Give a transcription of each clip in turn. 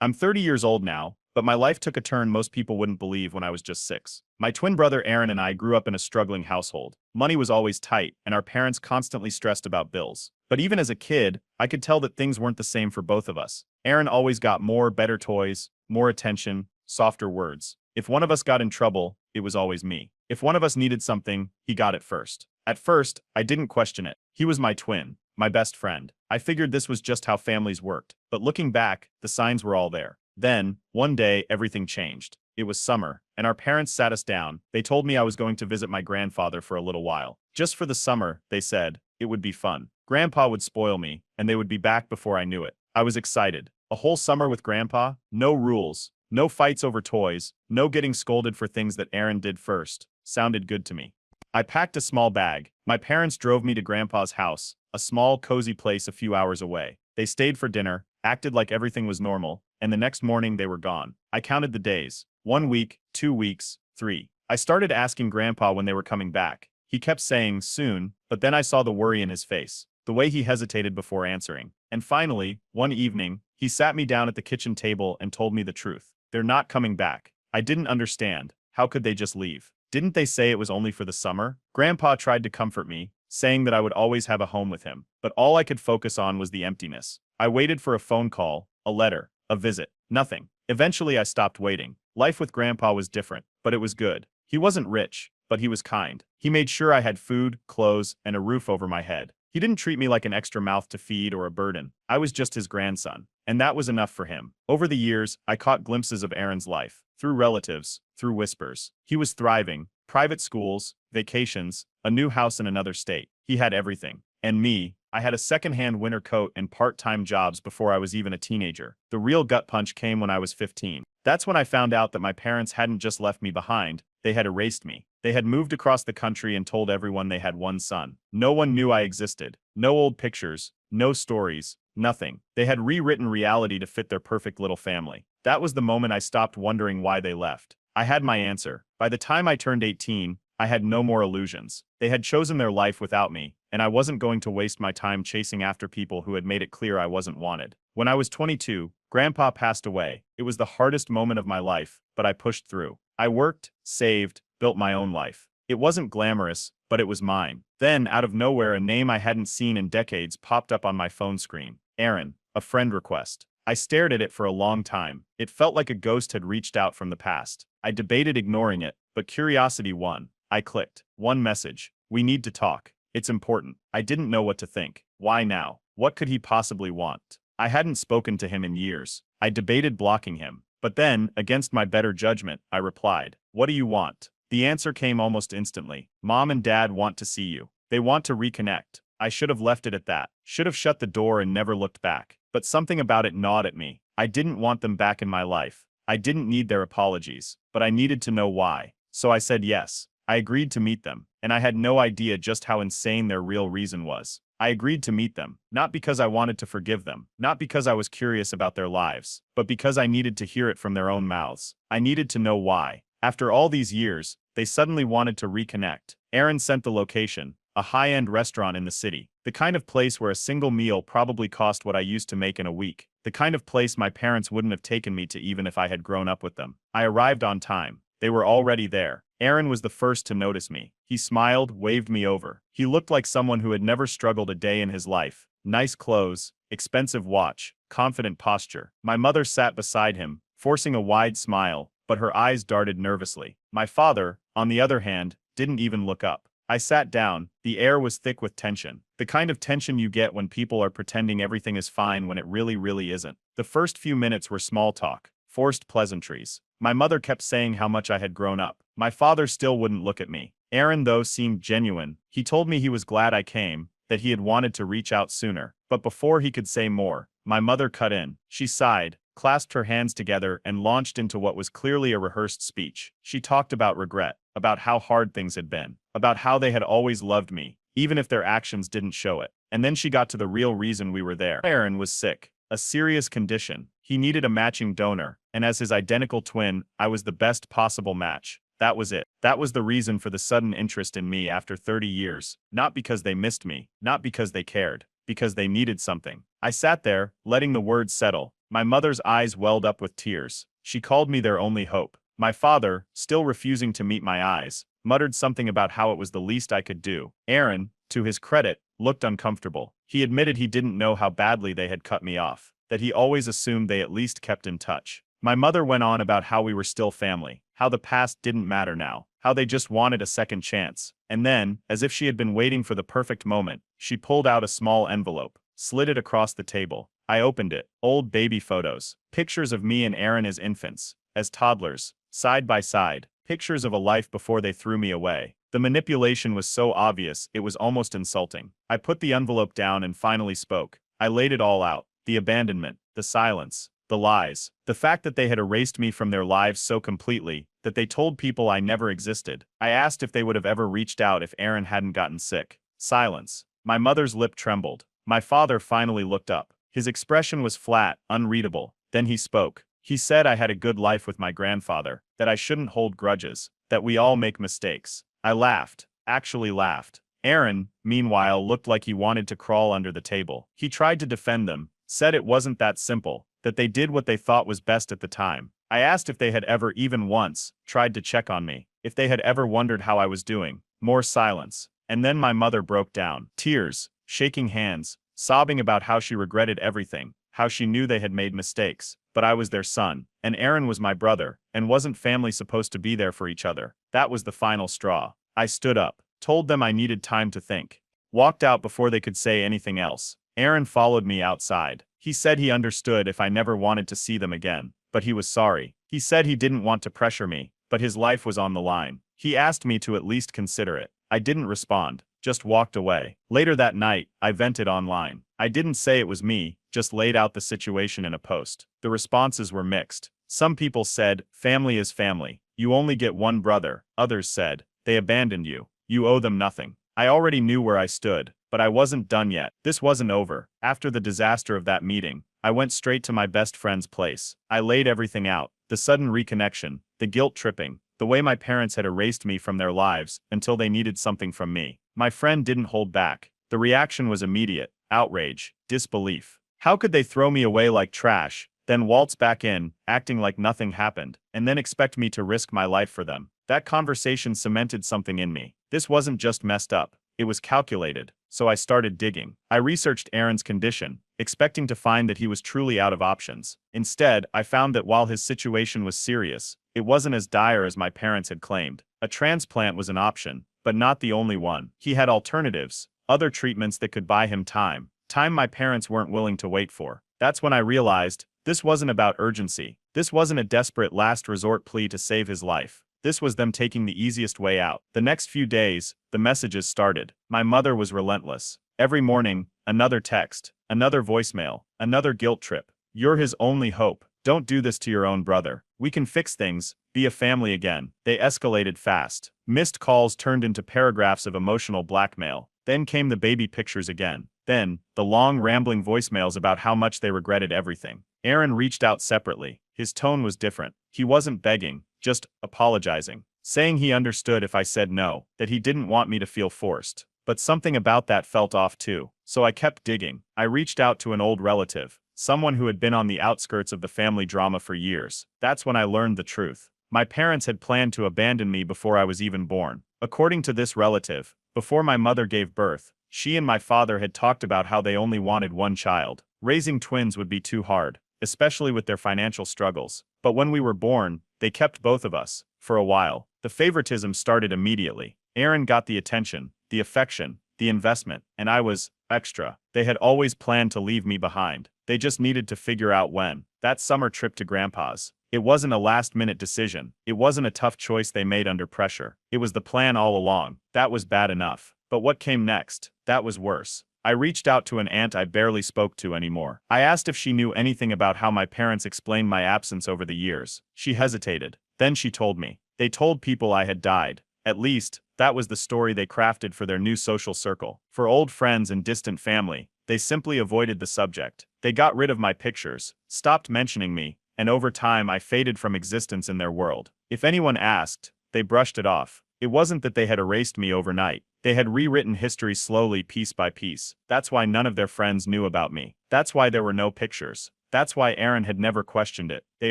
I'm 30 years old now, but my life took a turn most people wouldn't believe when I was just 6. My twin brother Aaron and I grew up in a struggling household. Money was always tight, and our parents constantly stressed about bills. But even as a kid, I could tell that things weren't the same for both of us. Aaron always got more, better toys, more attention, softer words. If one of us got in trouble, it was always me. If one of us needed something, he got it first. At first, I didn't question it. He was my twin, my best friend. I figured this was just how families worked. But looking back, the signs were all there. Then, one day, everything changed. It was summer, and our parents sat us down. They told me I was going to visit my grandfather for a little while. Just for the summer, they said. It would be fun. Grandpa would spoil me, and they would be back before I knew it. I was excited. A whole summer with Grandpa? No rules. No fights over toys. No getting scolded for things that Aaron did first. Sounded good to me. I packed a small bag. My parents drove me to Grandpa's house, a small, cozy place a few hours away. They stayed for dinner, acted like everything was normal, and the next morning they were gone. I counted the days. 1 week, 2 weeks, 3. I started asking Grandpa when they were coming back. He kept saying, soon, but then I saw the worry in his face, the way he hesitated before answering. And finally, one evening, he sat me down at the kitchen table and told me the truth. They're not coming back. I didn't understand. How could they just leave? Didn't they say it was only for the summer? Grandpa tried to comfort me, saying that I would always have a home with him, but all I could focus on was the emptiness. I waited for a phone call, a letter, a visit. Nothing. Eventually I stopped waiting. Life with Grandpa was different, but it was good. He wasn't rich, but he was kind. He made sure I had food, clothes, and a roof over my head. He didn't treat me like an extra mouth to feed or a burden. I was just his grandson, and that was enough for him. Over the years, I caught glimpses of Aaron's life, through relatives, through whispers. He was thriving, private schools, vacations, a new house in another state. He had everything. And me, I had a second-hand winter coat and part-time jobs before I was even a teenager. The real gut punch came when I was 15. That's when I found out that my parents hadn't just left me behind, they had erased me. They had moved across the country and told everyone they had one son. No one knew I existed. No old pictures, no stories, nothing. They had rewritten reality to fit their perfect little family. That was the moment I stopped wondering why they left. I had my answer. By the time I turned 18, I had no more illusions. They had chosen their life without me, and I wasn't going to waste my time chasing after people who had made it clear I wasn't wanted. When I was 22, Grandpa passed away. It was the hardest moment of my life, but I pushed through. I worked, saved, built my own life. It wasn't glamorous, but it was mine. Then, out of nowhere, a name I hadn't seen in decades popped up on my phone screen. Aaron, a friend request. I stared at it for a long time. It felt like a ghost had reached out from the past. I debated ignoring it, but curiosity won. I clicked. One message. We need to talk. It's important. I didn't know what to think. Why now? What could he possibly want? I hadn't spoken to him in years. I debated blocking him. But then, against my better judgment, I replied, "What do you want?" The answer came almost instantly. "Mom and Dad want to see you. They want to reconnect." I should have left it at that. Should have shut the door and never looked back. But something about it gnawed at me. I didn't want them back in my life. I didn't need their apologies, but I needed to know why. So I said yes. I agreed to meet them, and I had no idea just how insane their real reason was. I agreed to meet them, not because I wanted to forgive them, not because I was curious about their lives, but because I needed to hear it from their own mouths. I needed to know why. After all these years, they suddenly wanted to reconnect. Aaron sent the location, a high-end restaurant in the city, the kind of place where a single meal probably cost what I used to make in a week, the kind of place my parents wouldn't have taken me to even if I had grown up with them. I arrived on time. They were already there. Aaron was the first to notice me. He smiled, waved me over. He looked like someone who had never struggled a day in his life. Nice clothes, expensive watch, confident posture. My mother sat beside him, forcing a wide smile, but her eyes darted nervously. My father, on the other hand, didn't even look up. I sat down. The air was thick with tension. The kind of tension you get when people are pretending everything is fine when it really isn't. The first few minutes were small talk, forced pleasantries. My mother kept saying how much I had grown up. My father still wouldn't look at me. Aaron, though, seemed genuine. He told me he was glad I came, that he had wanted to reach out sooner. But before he could say more, my mother cut in. She sighed, clasped her hands together, and launched into what was clearly a rehearsed speech. She talked about regret, about how hard things had been, about how they had always loved me, even if their actions didn't show it. And then she got to the real reason we were there. Aaron was sick. A serious condition. He needed a matching donor, and as his identical twin, I was the best possible match. That was it. That was the reason for the sudden interest in me after 30 years. Not because they missed me, not because they cared, because they needed something. I sat there, letting the words settle, My mother's eyes welled up with tears. She called me their only hope. My father, still refusing to meet my eyes, muttered something about how it was the least I could do. Aaron, to his credit, looked uncomfortable. He admitted he didn't know how badly they had cut me off, that he always assumed they at least kept in touch. My mother went on about how we were still family, how the past didn't matter now, how they just wanted a second chance. And then, as if she had been waiting for the perfect moment, she pulled out a small envelope, slid it across the table. I opened it. Old baby photos. Pictures of me and Aaron as infants, as toddlers, side by side. Pictures of a life before they threw me away. The manipulation was so obvious, it was almost insulting. I put the envelope down and finally spoke. I laid it all out. The abandonment, the silence, the lies, the fact that they had erased me from their lives so completely that they told people I never existed. I asked if they would have ever reached out if Aaron hadn't gotten sick. Silence. My mother's lip trembled. My father finally looked up. His expression was flat, unreadable. Then he spoke. He said I had a good life with my grandfather, that I shouldn't hold grudges, that we all make mistakes. I laughed, actually laughed. Aaron, meanwhile, looked like he wanted to crawl under the table. He tried to defend them, said it wasn't that simple, that they did what they thought was best at the time. I asked if they had ever even once tried to check on me, if they had ever wondered how I was doing. More silence. And then my mother broke down. Tears, shaking hands, sobbing about how she regretted everything, how she knew they had made mistakes, but I was their son, and Aaron was my brother, and wasn't family supposed to be there for each other? That was the final straw. I stood up, told them I needed time to think, walked out before they could say anything else. Aaron followed me outside. He said he understood if I never wanted to see them again, but he was sorry. He said he didn't want to pressure me, but his life was on the line. He asked me to at least consider it. I didn't respond, just walked away. Later that night, I vented online. I didn't say it was me, just laid out the situation in a post. The responses were mixed. Some people said, family is family. You only get one brother. Others said, they abandoned you. You owe them nothing. I already knew where I stood, but I wasn't done yet. This wasn't over. After the disaster of that meeting, I went straight to my best friend's place. I laid everything out. The sudden reconnection, the guilt tripping, the way my parents had erased me from their lives until they needed something from me. My friend didn't hold back. The reaction was immediate. Outrage, disbelief. How could they throw me away like trash, then waltz back in, acting like nothing happened, and then expect me to risk my life for them? That conversation cemented something in me. This wasn't just messed up. It was calculated. So I started digging. I researched Aaron's condition, expecting to find that he was truly out of options. Instead, I found that while his situation was serious, it wasn't as dire as my parents had claimed. A transplant was an option, but not the only one. He had alternatives, other treatments that could buy him time. Time my parents weren't willing to wait for. That's when I realized, this wasn't about urgency. This wasn't a desperate last resort plea to save his life. This was them taking the easiest way out. The next few days, the messages started. My mother was relentless. Every morning, another text, another voicemail, another guilt trip. You're his only hope. Don't do this to your own brother. We can fix things, be a family again. They escalated fast. Missed calls turned into paragraphs of emotional blackmail. Then came the baby pictures again. Then, the long rambling voicemails about how much they regretted everything. Aaron reached out separately. His tone was different. He wasn't begging, just apologizing, saying he understood if I said no, that he didn't want me to feel forced. But something about that felt off too. So I kept digging. I reached out to an old relative, someone who had been on the outskirts of the family drama for years. That's when I learned the truth. My parents had planned to abandon me before I was even born. According to this relative, before my mother gave birth, she and my father had talked about how they only wanted one child. Raising twins would be too hard, especially with their financial struggles. But when we were born, they kept both of us. For a while, the favoritism started immediately. Aaron got the attention, the affection, the investment, and I was extra. They had always planned to leave me behind. They just needed to figure out when. That summer trip to Grandpa's. It wasn't a last-minute decision. It wasn't a tough choice they made under pressure. It was the plan all along. That was bad enough. But what came next? That was worse. I reached out to an aunt I barely spoke to anymore. I asked if she knew anything about how my parents explained my absence over the years. She hesitated. Then she told me. They told people I had died. At least, that was the story they crafted for their new social circle. For old friends and distant family, they simply avoided the subject. They got rid of my pictures, stopped mentioning me, and over time I faded from existence in their world. If anyone asked, they brushed it off. It wasn't that they had erased me overnight. They had rewritten history slowly, piece by piece. That's why none of their friends knew about me. That's why there were no pictures. That's why Aaron had never questioned it. They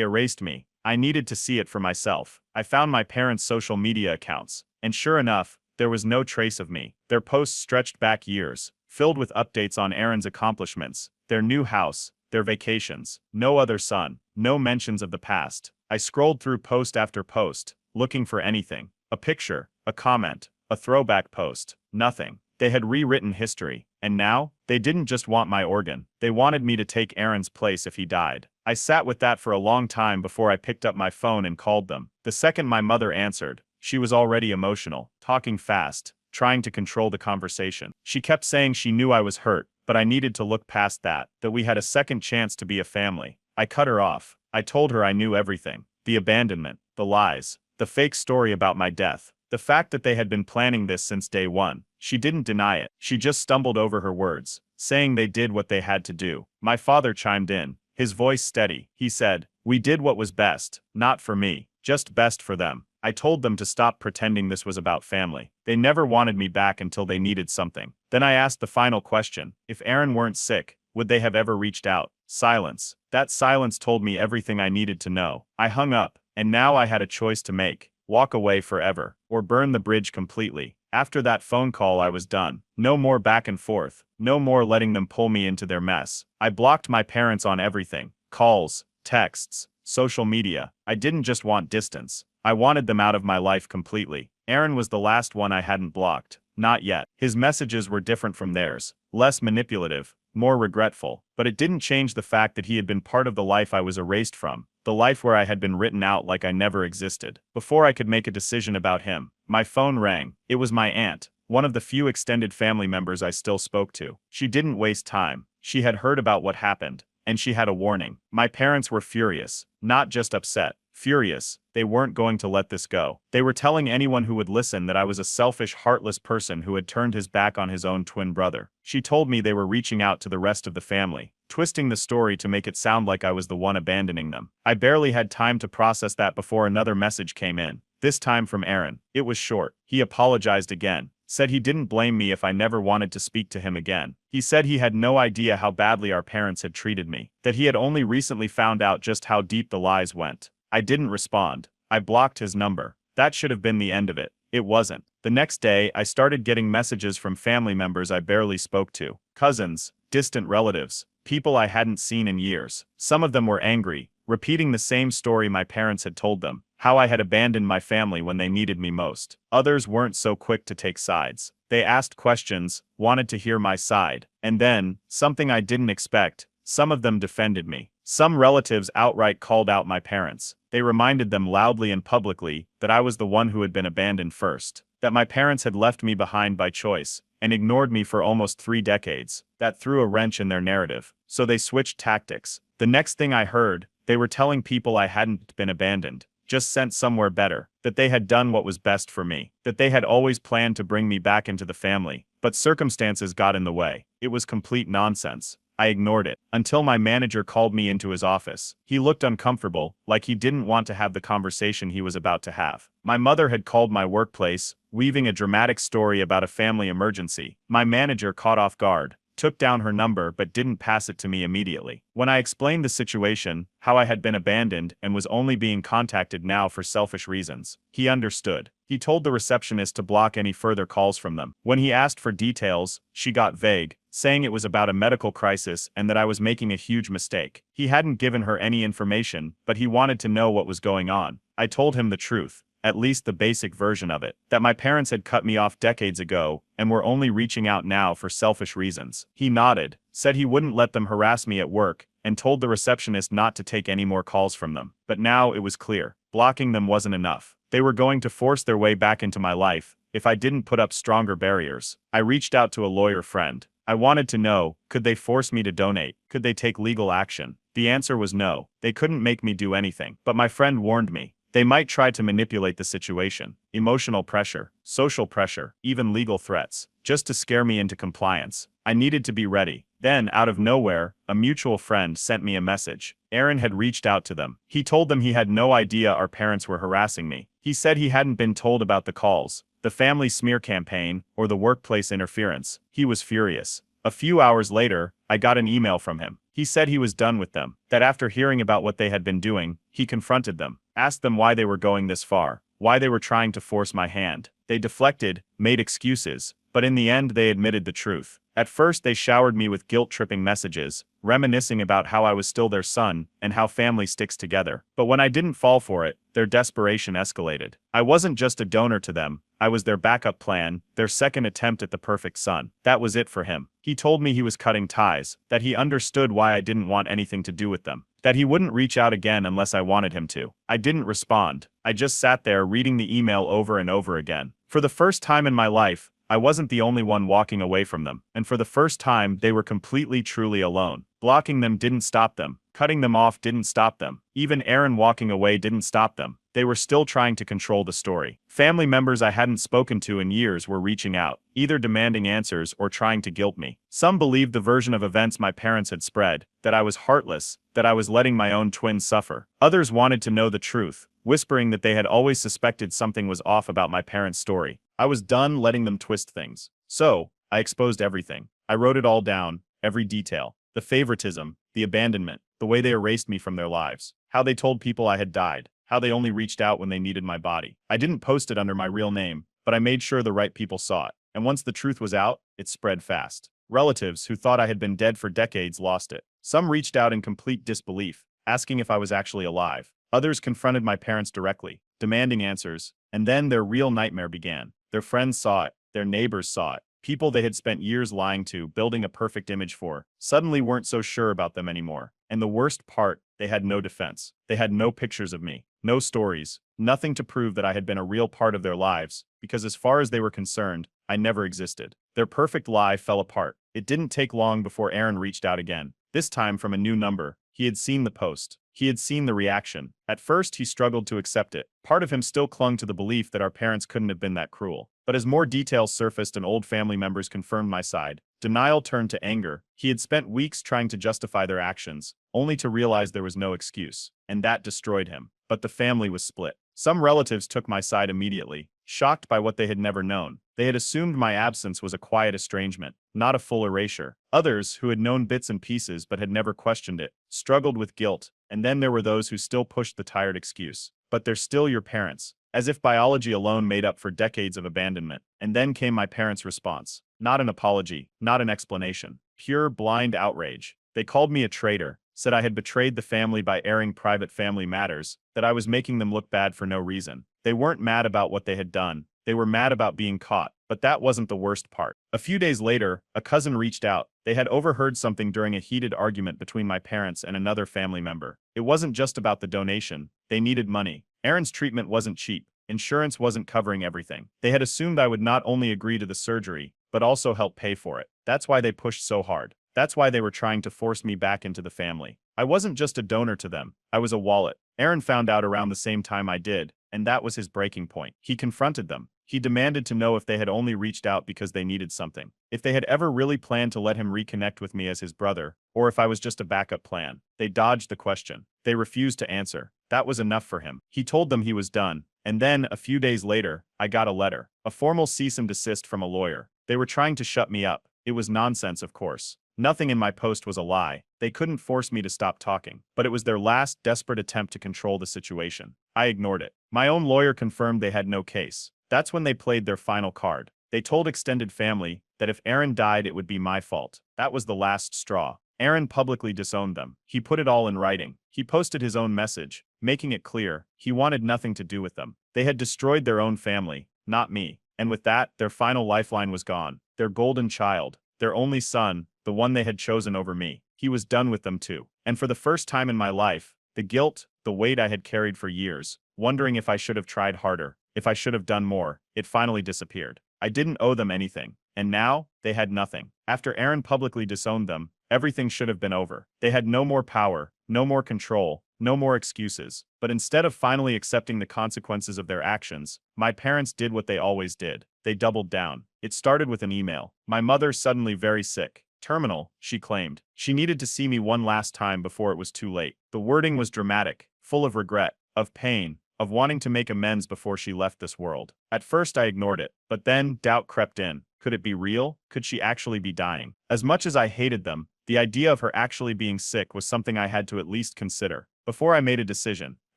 erased me. I needed to see it for myself. I found my parents' social media accounts, and sure enough, there was no trace of me. Their posts stretched back years, filled with updates on Aaron's accomplishments, their new house, their vacations. No other son, no mentions of the past. I scrolled through post after post, looking for anything. A picture, a comment, a throwback post. Nothing. They had rewritten history. And now, they didn't just want my organ. They wanted me to take Aaron's place if he died. I sat with that for a long time before I picked up my phone and called them. The second my mother answered, she was already emotional, talking fast, trying to control the conversation. She kept saying she knew I was hurt, but I needed to look past that we had a second chance to be a family. I cut her off. I told her I knew everything. The abandonment, the lies, the fake story about my death. The fact that they had been planning this since day one. She didn't deny it. She just stumbled over her words, saying they did what they had to do. My father chimed in, his voice steady. He said, "We did what was best, not for me, just best for them." I told them to stop pretending this was about family. They never wanted me back until they needed something. Then I asked the final question. If Aaron weren't sick, would they have ever reached out? Silence. That silence told me everything I needed to know. I hung up, and now I had a choice to make. Walk away forever, or burn the bridge completely. After that phone call I was done. No more back and forth. No more letting them pull me into their mess. I blocked my parents on everything. Calls, texts, social media. I didn't just want distance. I wanted them out of my life completely. Aaron was the last one I hadn't blocked. Not yet. His messages were different from theirs. Less manipulative, more regretful. But it didn't change the fact that he had been part of the life I was erased from. The life where I had been written out like I never existed. Before I could make a decision about him, my phone rang. It was my aunt, one of the few extended family members I still spoke to. She didn't waste time. She had heard about what happened, and she had a warning. My parents were furious, not just upset. Furious. They weren't going to let this go. They were telling anyone who would listen that I was a selfish, heartless person who had turned his back on his own twin brother. She told me they were reaching out to the rest of the family, twisting the story to make it sound like I was the one abandoning them. I barely had time to process that before another message came in, this time from Aaron. It was short. He apologized again, said he didn't blame me if I never wanted to speak to him again. He said he had no idea how badly our parents had treated me, that he had only recently found out just how deep the lies went. I didn't respond. I blocked his number. That should have been the end of it. It wasn't. The next day, I started getting messages from family members I barely spoke to. Cousins, distant relatives, people I hadn't seen in years. Some of them were angry, repeating the same story my parents had told them, how I had abandoned my family when they needed me most. Others weren't so quick to take sides. They asked questions, wanted to hear my side. And then, something I didn't expect, some of them defended me. Some relatives outright called out my parents. They reminded them loudly and publicly that I was the one who had been abandoned first, that my parents had left me behind by choice, and ignored me for almost 3 decades. That threw a wrench in their narrative. So they switched tactics. The next thing I heard, they were telling people I hadn't been abandoned, just sent somewhere better, that they had done what was best for me, that they had always planned to bring me back into the family, but circumstances got in the way. It was complete nonsense. I ignored it, until my manager called me into his office. He looked uncomfortable, like he didn't want to have the conversation he was about to have. My mother had called my workplace, weaving a dramatic story about a family emergency. My manager caught off guard, took down her number but didn't pass it to me immediately. When I explained the situation, how I had been abandoned and was only being contacted now for selfish reasons, he understood. He told the receptionist to block any further calls from them. When he asked for details, she got vague, saying it was about a medical crisis and that I was making a huge mistake. He hadn't given her any information, but he wanted to know what was going on. I told him the truth, at least the basic version of it, that my parents had cut me off decades ago and were only reaching out now for selfish reasons. He nodded, said he wouldn't let them harass me at work, and told the receptionist not to take any more calls from them. But now it was clear. Blocking them wasn't enough. They were going to force their way back into my life if I didn't put up stronger barriers. I reached out to a lawyer friend. I wanted to know, could they force me to donate? Could they take legal action? The answer was no. They couldn't make me do anything. But my friend warned me. They might try to manipulate the situation. Emotional pressure, social pressure, even legal threats, just to scare me into compliance. I needed to be ready. Then, out of nowhere, a mutual friend sent me a message. Aaron had reached out to them. He told them he had no idea our parents were harassing me. He said he hadn't been told about the calls, the family smear campaign, or the workplace interference. He was furious. A few hours later, I got an email from him. He said he was done with them, that after hearing about what they had been doing, he confronted them, asked them why they were going this far, why they were trying to force my hand. They deflected, made excuses, but in the end they admitted the truth. At first they showered me with guilt-tripping messages, reminiscing about how I was still their son and how family sticks together. But when I didn't fall for it, their desperation escalated. I wasn't just a donor to them, I was their backup plan, their second attempt at the perfect son. That was it for him. He told me he was cutting ties, that he understood why I didn't want anything to do with them, that he wouldn't reach out again unless I wanted him to. I didn't respond. I just sat there reading the email over and over again. For the first time in my life, I wasn't the only one walking away from them, and for the first time they were completely truly alone. Blocking them didn't stop them. Cutting them off didn't stop them. Even Aaron walking away didn't stop them. They were still trying to control the story. Family members I hadn't spoken to in years were reaching out, either demanding answers or trying to guilt me. Some believed the version of events my parents had spread, that I was heartless, that I was letting my own twins suffer. Others wanted to know the truth, whispering that they had always suspected something was off about my parents' story. I was done letting them twist things. So, I exposed everything. I wrote it all down, every detail. The favoritism, the abandonment, the way they erased me from their lives, how they told people I had died, how they only reached out when they needed my body. I didn't post it under my real name, but I made sure the right people saw it. And once the truth was out, it spread fast. Relatives who thought I had been dead for decades lost it. Some reached out in complete disbelief, asking if I was actually alive. Others confronted my parents directly, demanding answers, and then their real nightmare began. Their friends saw it, their neighbors saw it. People they had spent years lying to, building a perfect image for, suddenly weren't so sure about them anymore. And the worst part, they had no defense. They had no pictures of me, no stories, nothing to prove that I had been a real part of their lives, because as far as they were concerned, I never existed. Their perfect lie fell apart. It didn't take long before Aaron reached out again, this time from a new number. He had seen the post. He had seen the reaction. At first, he struggled to accept it. Part of him still clung to the belief that our parents couldn't have been that cruel. But as more details surfaced and old family members confirmed my side, denial turned to anger. He had spent weeks trying to justify their actions, only to realize there was no excuse. And that destroyed him. But the family was split. Some relatives took my side immediately, shocked by what they had never known. They had assumed my absence was a quiet estrangement, not a full erasure. Others, who had known bits and pieces but had never questioned it, struggled with guilt. And then there were those who still pushed the tired excuse. But they're still your parents. As if biology alone made up for decades of abandonment. And then came my parents' response. Not an apology, not an explanation. Pure, blind outrage. They called me a traitor, said I had betrayed the family by airing private family matters, that I was making them look bad for no reason. They weren't mad about what they had done. They were mad about being caught. But that wasn't the worst part. A few days later, a cousin reached out. They had overheard something during a heated argument between my parents and another family member. It wasn't just about the donation. They needed money. Aaron's treatment wasn't cheap. Insurance wasn't covering everything. They had assumed I would not only agree to the surgery, but also help pay for it. That's why they pushed so hard. That's why they were trying to force me back into the family. I wasn't just a donor to them. I was a wallet. Aaron found out around the same time I did, and that was his breaking point. He confronted them. He demanded to know if they had only reached out because they needed something. If they had ever really planned to let him reconnect with me as his brother, or if I was just a backup plan. They dodged the question. They refused to answer. That was enough for him. He told them he was done. And then, a few days later, I got a letter. A formal cease and desist from a lawyer. They were trying to shut me up. It was nonsense, of course. Nothing in my post was a lie. They couldn't force me to stop talking. But it was their last, desperate attempt to control the situation. I ignored it. My own lawyer confirmed they had no case. That's when they played their final card. They told extended family that if Aaron died, it would be my fault. That was the last straw. Aaron publicly disowned them. He put it all in writing. He posted his own message, making it clear he wanted nothing to do with them. They had destroyed their own family, not me. And with that, their final lifeline was gone. Their golden child, their only son, the one they had chosen over me. He was done with them too. And for the first time in my life, the guilt, the weight I had carried for years, wondering if I should have tried harder, if I should have done more, it finally disappeared. I didn't owe them anything. And now, they had nothing. After Aaron publicly disowned them, everything should have been over. They had no more power, no more control, no more excuses. But instead of finally accepting the consequences of their actions, my parents did what they always did. They doubled down. It started with an email. My mother suddenly very sick. Terminal, she claimed. She needed to see me one last time before it was too late. The wording was dramatic, full of regret, of pain, of wanting to make amends before she left this world. At first I ignored it, but then doubt crept in. Could it be real? Could she actually be dying? As much as I hated them, the idea of her actually being sick was something I had to at least consider. Before I made a decision,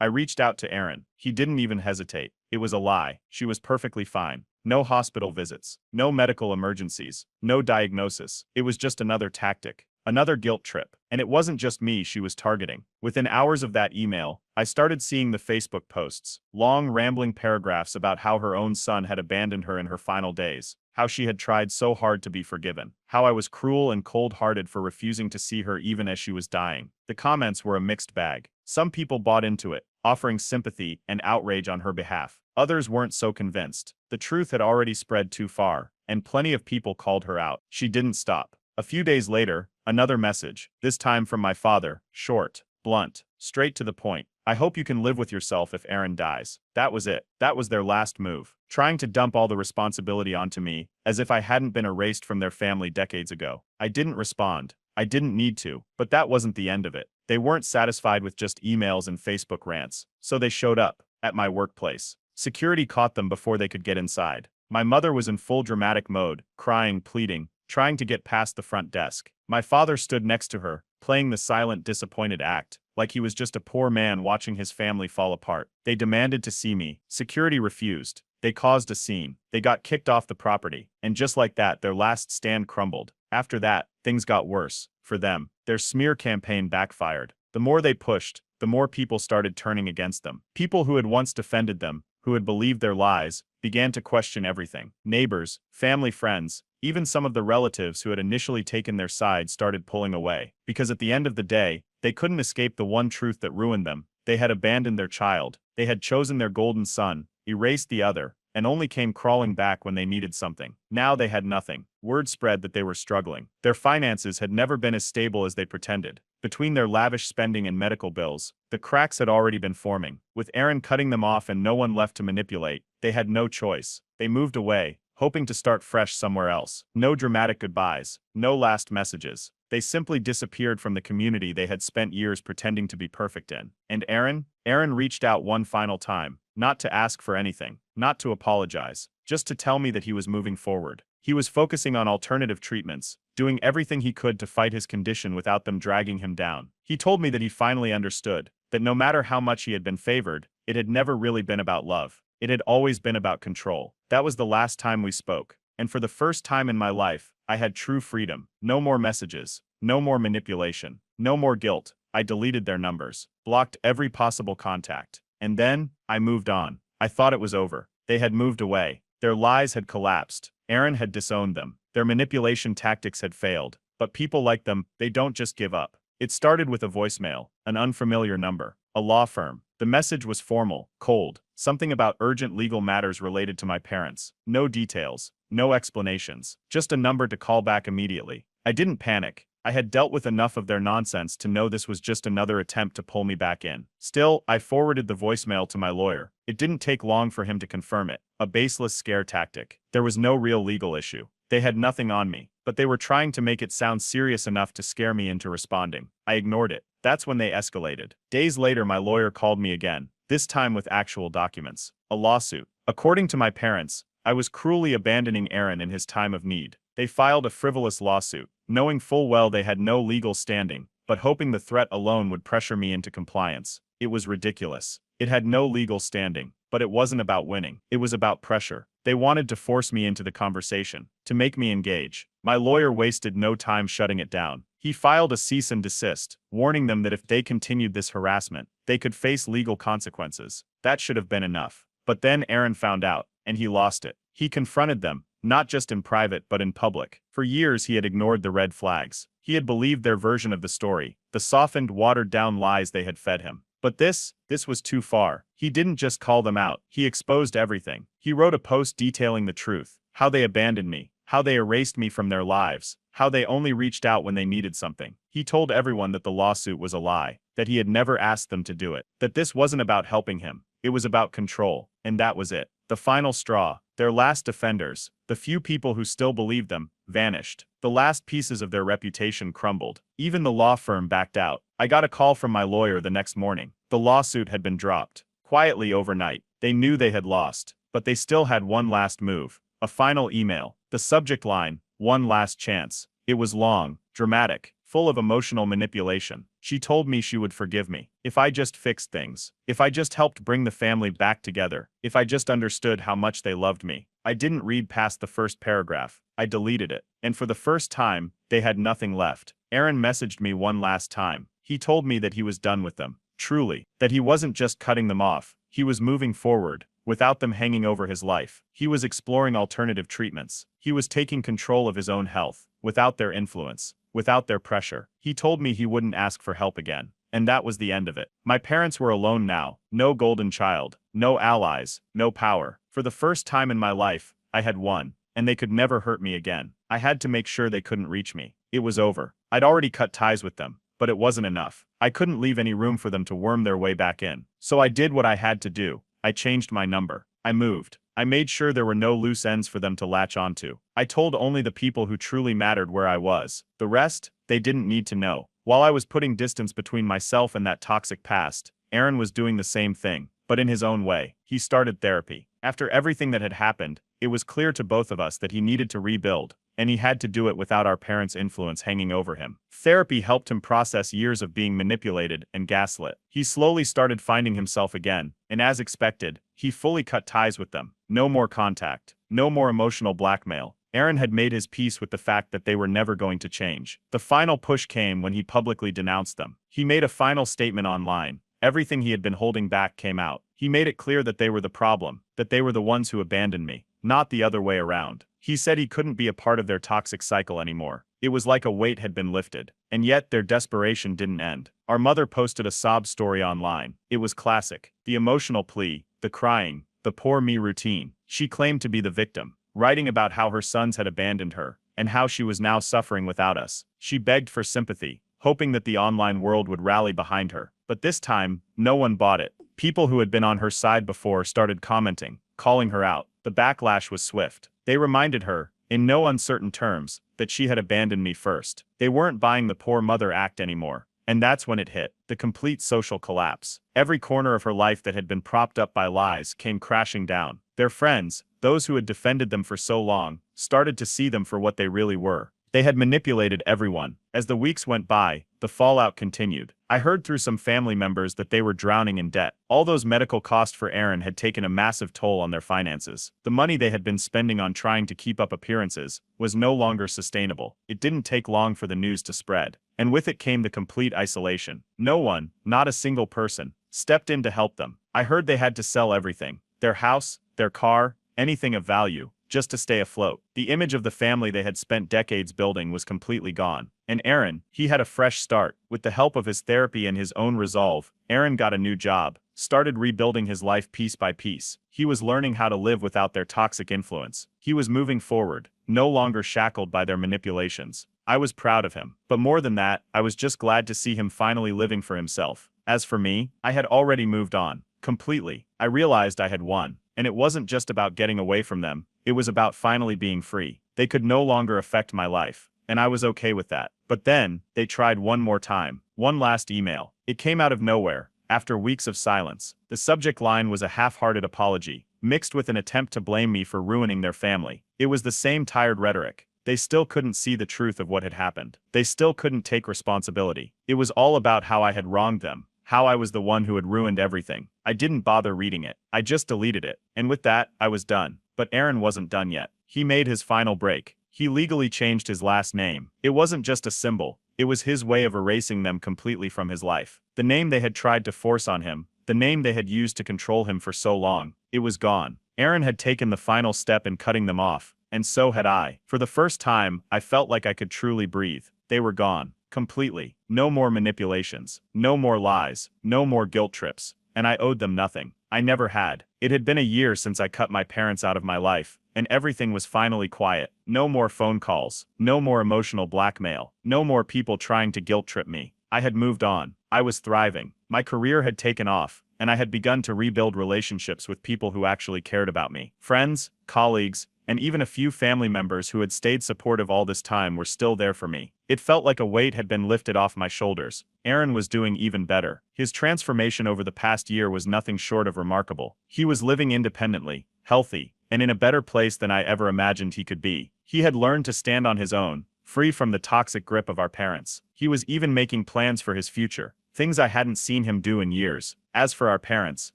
I reached out to Aaron. He didn't even hesitate. It was a lie. She was perfectly fine. No hospital visits, no medical emergencies, no diagnosis. It was just another tactic, another guilt trip. And it wasn't just me she was targeting. Within hours of that email, I started seeing the Facebook posts, long rambling paragraphs about how her own son had abandoned her in her final days, how she had tried so hard to be forgiven, how I was cruel and cold-hearted for refusing to see her even as she was dying. The comments were a mixed bag. Some people bought into it, offering sympathy and outrage on her behalf. Others weren't so convinced. The truth had already spread too far, and plenty of people called her out. She didn't stop. A few days later, another message, this time from my father, short, blunt, straight to the point. I hope you can live with yourself if Aaron dies. That was it. That was their last move. Trying to dump all the responsibility onto me, as if I hadn't been erased from their family decades ago. I didn't respond. I didn't need to, but that wasn't the end of it. They weren't satisfied with just emails and Facebook rants, so they showed up, at my workplace. Security caught them before they could get inside. My mother was in full dramatic mode, crying, pleading, trying to get past the front desk. My father stood next to her, playing the silent, disappointed act, like he was just a poor man watching his family fall apart. They demanded to see me. Security refused. They caused a scene. They got kicked off the property. And just like that, their last stand crumbled. After that, things got worse. For them, their smear campaign backfired. The more they pushed, the more people started turning against them. People who had once defended them, who had believed their lies, began to question everything. Neighbors, family friends, even some of the relatives who had initially taken their side started pulling away. Because at the end of the day, they couldn't escape the one truth that ruined them. They had abandoned their child. They had chosen their golden son, erased the other, and only came crawling back when they needed something. Now they had nothing. Word spread that they were struggling. Their finances had never been as stable as they pretended. Between their lavish spending and medical bills, the cracks had already been forming. With Aaron cutting them off and no one left to manipulate, they had no choice. They moved away, hoping to start fresh somewhere else. No dramatic goodbyes, no last messages. They simply disappeared from the community they had spent years pretending to be perfect in. And Aaron? Aaron reached out one final time, not to ask for anything, not to apologize, just to tell me that he was moving forward. He was focusing on alternative treatments, doing everything he could to fight his condition without them dragging him down. He told me that he finally understood, that no matter how much he had been favored, it had never really been about love. It had always been about control. That was the last time we spoke. And for the first time in my life, I had true freedom. No more messages, no more manipulation, no more guilt. I deleted their numbers, blocked every possible contact. And then, I moved on. I thought it was over. They had moved away. Their lies had collapsed. Aaron had disowned them. Their manipulation tactics had failed. But people like them, they don't just give up. It started with a voicemail, an unfamiliar number, a law firm. The message was formal, cold, something about urgent legal matters related to my parents. No details, no explanations, just a number to call back immediately. I didn't panic. I had dealt with enough of their nonsense to know this was just another attempt to pull me back in. Still, I forwarded the voicemail to my lawyer. It didn't take long for him to confirm it. A baseless scare tactic. There was no real legal issue. They had nothing on me, but they were trying to make it sound serious enough to scare me into responding. I ignored it. That's when they escalated. Days later, my lawyer called me again, this time with actual documents. A lawsuit. According to my parents, I was cruelly abandoning Aaron in his time of need. They filed a frivolous lawsuit, knowing full well they had no legal standing, but hoping the threat alone would pressure me into compliance. It was ridiculous. It had no legal standing, but it wasn't about winning. It was about pressure. They wanted to force me into the conversation, to make me engage. My lawyer wasted no time shutting it down. He filed a cease and desist, warning them that if they continued this harassment, they could face legal consequences. That should have been enough. But then Aaron found out, and he lost it. He confronted them, not just in private but in public. For years he had ignored the red flags. He had believed their version of the story, the softened, watered-down lies they had fed him. But this was too far. He didn't just call them out, he exposed everything. He wrote a post detailing the truth, how they abandoned me, how they erased me from their lives, how they only reached out when they needed something. He told everyone that the lawsuit was a lie, that he had never asked them to do it, that this wasn't about helping him, it was about control, and that was it. The final straw. Their last defenders, the few people who still believed them, vanished. The last pieces of their reputation crumbled. Even the law firm backed out. I got a call from my lawyer the next morning. The lawsuit had been dropped. Quietly overnight. They knew they had lost, but they still had one last move. A final email. The subject line, "One last chance." It was long, dramatic, full of emotional manipulation. She told me she would forgive me if I just fixed things, if I just helped bring the family back together, if I just understood how much they loved me. I didn't read past the first paragraph. I deleted it. And for the first time, they had nothing left. Aaron messaged me one last time. He told me that he was done with them. Truly, that he wasn't just cutting them off, he was moving forward, without them hanging over his life. He was exploring alternative treatments. He was taking control of his own health, without their influence, without their pressure. He told me he wouldn't ask for help again. And that was the end of it. My parents were alone now. No golden child, no allies, no power. For the first time in my life, I had won, and they could never hurt me again. I had to make sure they couldn't reach me. It was over. I'd already cut ties with them, but it wasn't enough. I couldn't leave any room for them to worm their way back in. So I did what I had to do. I changed my number. I moved. I made sure there were no loose ends for them to latch onto. I told only the people who truly mattered where I was. The rest, they didn't need to know. While I was putting distance between myself and that toxic past, Aaron was doing the same thing, but in his own way. He started therapy. After everything that had happened, it was clear to both of us that he needed to rebuild, and he had to do it without our parents' influence hanging over him. Therapy helped him process years of being manipulated and gaslit. He slowly started finding himself again, and as expected, he fully cut ties with them. No more contact. No more emotional blackmail. Aaron had made his peace with the fact that they were never going to change. The final push came when he publicly denounced them. He made a final statement online. Everything he had been holding back came out. He made it clear that they were the problem, that they were the ones who abandoned me, not the other way around. He said he couldn't be a part of their toxic cycle anymore. It was like a weight had been lifted. And yet their desperation didn't end. Our mother posted a sob story online. It was classic. The emotional plea, the crying, the poor me routine. She claimed to be the victim, writing about how her sons had abandoned her, and how she was now suffering without us. She begged for sympathy, hoping that the online world would rally behind her. But this time, no one bought it. People who had been on her side before started commenting, calling her out. The backlash was swift. They reminded her, in no uncertain terms, that she had abandoned me first. They weren't buying the poor mother act anymore. And that's when it hit. The complete social collapse. Every corner of her life that had been propped up by lies came crashing down. Their friends, those who had defended them for so long, started to see them for what they really were. They had manipulated everyone. As the weeks went by, the fallout continued. I heard through some family members that they were drowning in debt. All those medical costs for Aaron had taken a massive toll on their finances. The money they had been spending on trying to keep up appearances was no longer sustainable. It didn't take long for the news to spread. And with it came the complete isolation. No one, not a single person, stepped in to help them. I heard they had to sell everything. Their house, their car, anything of value, just to stay afloat. The image of the family they had spent decades building was completely gone. And Aaron, he had a fresh start. With the help of his therapy and his own resolve, Aaron got a new job, started rebuilding his life piece by piece. He was learning how to live without their toxic influence. He was moving forward, no longer shackled by their manipulations. I was proud of him. But more than that, I was just glad to see him finally living for himself. As for me, I had already moved on. Completely. I realized I had won. And it wasn't just about getting away from them. It was about finally being free. They could no longer affect my life, and I was okay with that. But then, they tried one more time. One last email. It came out of nowhere, after weeks of silence. The subject line was a half-hearted apology, mixed with an attempt to blame me for ruining their family. It was the same tired rhetoric. They still couldn't see the truth of what had happened. They still couldn't take responsibility. It was all about how I had wronged them, how I was the one who had ruined everything. I didn't bother reading it. I just deleted it. And with that, I was done. But Aaron wasn't done yet. He made his final break. He legally changed his last name. It wasn't just a symbol. It was his way of erasing them completely from his life. The name they had tried to force on him, the name they had used to control him for so long, it was gone. Aaron had taken the final step in cutting them off, and so had I. For the first time, I felt like I could truly breathe. They were gone. Completely. No more manipulations. No more lies. No more guilt trips. And I owed them nothing. I never had. It had been a year since I cut my parents out of my life, and everything was finally quiet. No more phone calls. No more emotional blackmail. No more people trying to guilt trip me. I had moved on. I was thriving. My career had taken off, and I had begun to rebuild relationships with people who actually cared about me. Friends, colleagues, and even a few family members who had stayed supportive all this time were still there for me. It felt like a weight had been lifted off my shoulders. Aaron was doing even better. His transformation over the past year was nothing short of remarkable. He was living independently, healthy, and in a better place than I ever imagined he could be. He had learned to stand on his own, free from the toxic grip of our parents. He was even making plans for his future, things I hadn't seen him do in years. As for our parents,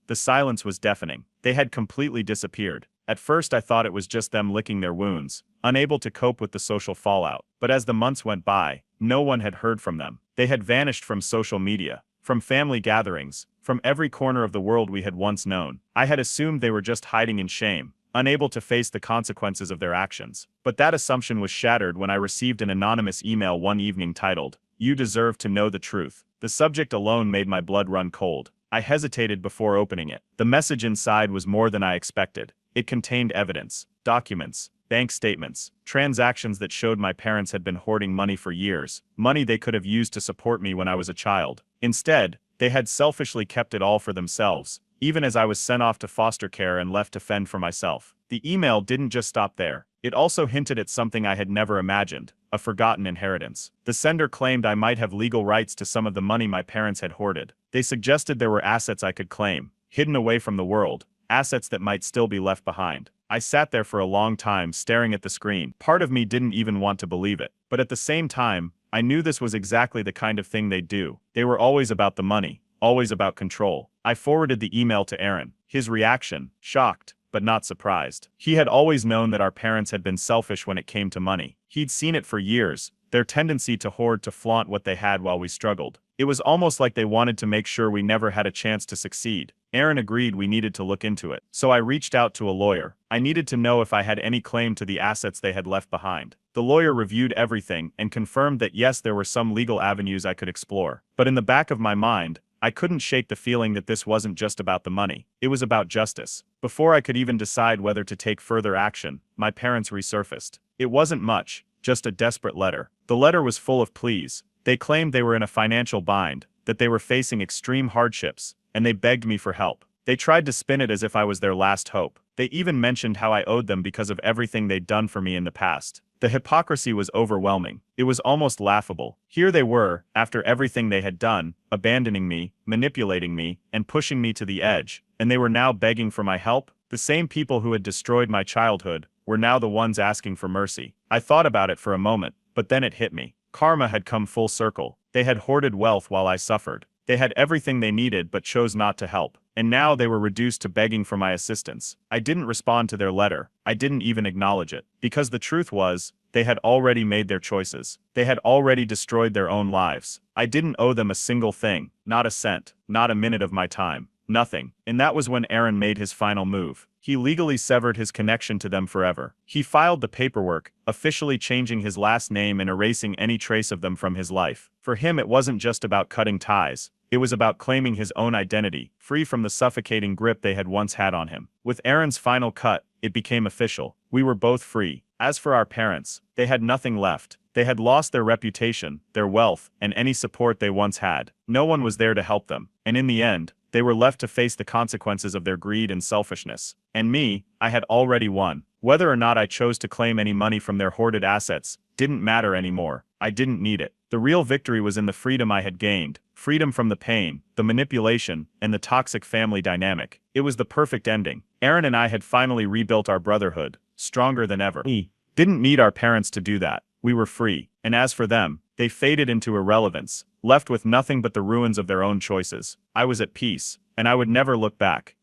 the silence was deafening. They had completely disappeared. At first I thought it was just them licking their wounds, unable to cope with the social fallout. But as the months went by, no one had heard from them. They had vanished from social media, from family gatherings, from every corner of the world we had once known. I had assumed they were just hiding in shame, unable to face the consequences of their actions. But that assumption was shattered when I received an anonymous email one evening titled, "You deserve to know the truth." The subject alone made my blood run cold. I hesitated before opening it. The message inside was more than I expected. It contained evidence, documents, bank statements, transactions that showed my parents had been hoarding money for years, money they could have used to support me when I was a child. Instead, they had selfishly kept it all for themselves, even as I was sent off to foster care and left to fend for myself. The email didn't just stop there. It also hinted at something I had never imagined, a forgotten inheritance. The sender claimed I might have legal rights to some of the money my parents had hoarded. They suggested there were assets I could claim, hidden away from the world, assets that might still be left behind. I sat there for a long time staring at the screen. Part of me didn't even want to believe it. But at the same time, I knew this was exactly the kind of thing they'd do. They were always about the money, always about control. I forwarded the email to Aaron. His reaction, shocked, but not surprised. He had always known that our parents had been selfish when it came to money. He'd seen it for years, their tendency to hoard, to flaunt what they had while we struggled. It was almost like they wanted to make sure we never had a chance to succeed. Aaron agreed we needed to look into it. So I reached out to a lawyer. I needed to know if I had any claim to the assets they had left behind. The lawyer reviewed everything and confirmed that yes, there were some legal avenues I could explore. But in the back of my mind, I couldn't shake the feeling that this wasn't just about the money. It was about justice. Before I could even decide whether to take further action, my parents resurfaced. It wasn't much, just a desperate letter. The letter was full of pleas. They claimed they were in a financial bind, that they were facing extreme hardships, and they begged me for help. They tried to spin it as if I was their last hope. They even mentioned how I owed them because of everything they'd done for me in the past. The hypocrisy was overwhelming. It was almost laughable. Here they were, after everything they had done, abandoning me, manipulating me, and pushing me to the edge, and they were now begging for my help? The same people who had destroyed my childhood were now the ones asking for mercy. I thought about it for a moment, but then it hit me. Karma had come full circle. They had hoarded wealth while I suffered. They had everything they needed but chose not to help. And now they were reduced to begging for my assistance. I didn't respond to their letter. I didn't even acknowledge it. Because the truth was, they had already made their choices. They had already destroyed their own lives. I didn't owe them a single thing, not a cent, not a minute of my time. Nothing. And that was when Aaron made his final move. He legally severed his connection to them forever. He filed the paperwork, officially changing his last name and erasing any trace of them from his life. For him, it wasn't just about cutting ties. It was about claiming his own identity, free from the suffocating grip they had once had on him. With Aaron's final cut, it became official. We were both free. As for our parents, they had nothing left. They had lost their reputation, their wealth, and any support they once had. No one was there to help them. And in the end, they were left to face the consequences of their greed and selfishness. And me, I had already won. Whether or not I chose to claim any money from their hoarded assets didn't matter anymore. I didn't need it. The real victory was in the freedom I had gained. Freedom from the pain, the manipulation, and the toxic family dynamic. It was the perfect ending. Aaron and I had finally rebuilt our brotherhood, stronger than ever. We didn't need our parents to do that. We were free. And as for them, they faded into irrelevance, left with nothing but the ruins of their own choices. I was at peace, and I would never look back.